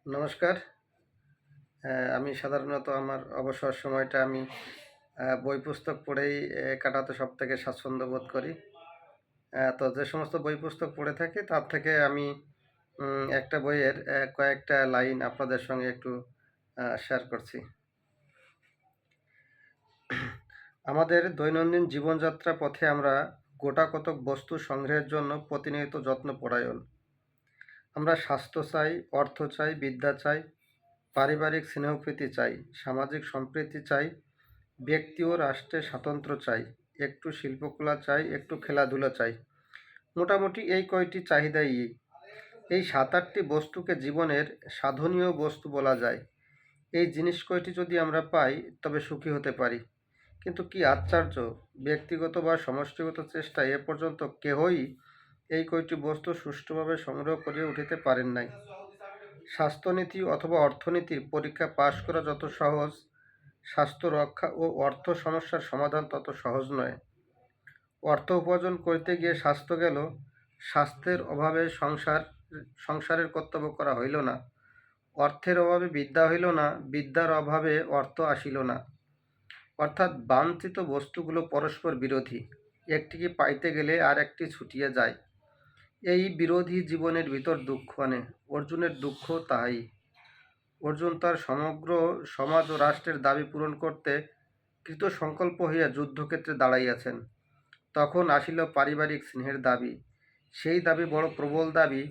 নমস্কার। আমি সাধারণত আমার অবসর সময়টা আমি বই পুস্তক পড়েই কাটাতে সবথেকে স্বাচ্ছন্দ্য বোধ করি। তো যে সমস্ত বই পুস্তক পড়ে থাকি তার থেকে আমি একটা বইয়ের কয়েকটা লাইন আপনাদের সঙ্গে একটু শেয়ার করছি। আমাদের দৈনন্দিন জীবনযাত্রা পথে আমরা গোটাকতক বস্তু সংগ্রহের জন্য প্রতিনিয়ত যত্নপরায়ণ। আমরা স্বাস্থ্য চাই, অর্থ চাই, বিদ্যা চাই, পারিবারিক স্নেহপ্রীতি চাই, সামাজিক সম্প্রীতি চাই, ব্যক্তি ও রাষ্ট্রের স্বাতন্ত্র্য চাই, একটু শিল্পকলা চাই, একটু খেলাধুলা চাই। মোটামুটি এই কয়টি চাহিদাই এই ৭-৮টি বস্তুকে জীবনের সাধনীয় বস্তু বলা যায়। এই জিনিস কয়টি যদি আমরা পাই তবে সুখী হতে পারি। কিন্তু কি আশ্চর্য, ব্যক্তিগত বা সমষ্টিগত চেষ্টায় এ পর্যন্ত কেহই এই কয়টি বস্তু সুষ্ঠুভাবে সংগ্রহ করে উঠিতে পারেন নাই। স্বাস্থ্যনীতি অথবা অর্থনীতির পরীক্ষা পাশ করা যত সহজ, স্বাস্থ্য রক্ষা ও অর্থ সমস্যার সমাধান তত সহজ নয়। অর্থ উপার্জন করিতে গিয়ে স্বাস্থ্য গেল, স্বাস্থ্যের অভাবে সংসারের কর্তব্য করা হইল না, অর্থের অভাবে বিদ্যা হইল না, বিদ্যার অভাবে অর্থ আসিল না। অর্থাৎ বাঞ্ছিত বস্তুগুলো পরস্পর বিরোধী, একটিকে পাইতে গেলে আর একটি ছুটিয়া যায়। এই বিরোধী জীবনের ভিতর দুঃখ আনে। অর্জুনের দুঃখ তাহাই। অর্জুন তার সমগ্র সমাজ ও রাষ্ট্রের দাবি পূরণ করতে কৃতসংকল্প হইয়া যুদ্ধক্ষেত্রে দাঁড়াইয়াছেন। তখন আসিল পারিবারিক স্নেহের দাবি। সেই দাবি বড় প্রবল দাবি,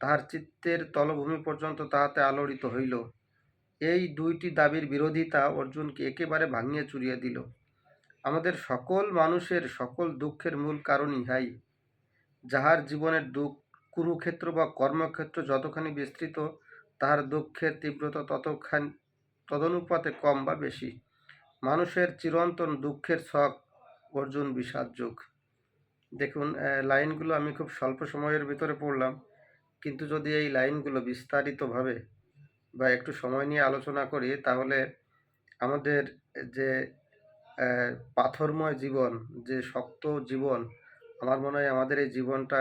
তাহার চিত্তের তলভূমি পর্যন্ত তাহাতে আলোড়িত হইল। এই দুইটি দাবির বিরোধিতা অর্জুনকে একেবারে ভাঙিয়া চুরিয়া দিল। আমাদের সকল মানুষের সকল দুঃখের মূল কারণ ইহাই। যাহার জীবনের কুরুক্ষেত্র বা কর্মক্ষেত্র যতখানি বিস্তৃত, তাহার দুঃখের তীব্রতা তদনুপাতে কম বা বেশি। মানুষের চিরন্তন দুঃখের ছক অর্জুন বিষাদ যুগ। দেখুন, লাইনগুলো আমি খুব স্বল্প সময়ের ভিতরে পড়লাম, কিন্তু যদি এই লাইনগুলো বিস্তারিতভাবে বা একটু সময় নিয়ে আলোচনা করি তাহলে আমাদের যে পাথরময় জীবন, যে শক্ত জীবন, আমার মনে হয় আমাদের এই জীবনটা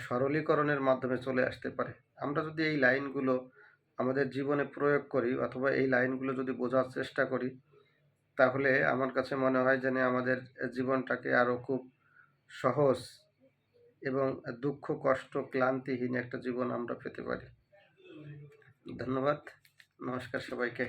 সরলীকরণের মাধ্যমে চলে আসতে পারে। আমরা যদি এই লাইনগুলো আমাদের জীবনে প্রয়োগ করি অথবা এই লাইনগুলো যদি বোঝার চেষ্টা করি, তাহলে আমার কাছে মনে হয় যেন আমাদের জীবনটাকে আরও খুব সহজ এবং দুঃখ কষ্ট ক্লান্তিহীন একটা জীবন আমরা পেতে পারি। ধন্যবাদ। নমস্কার সবাইকে।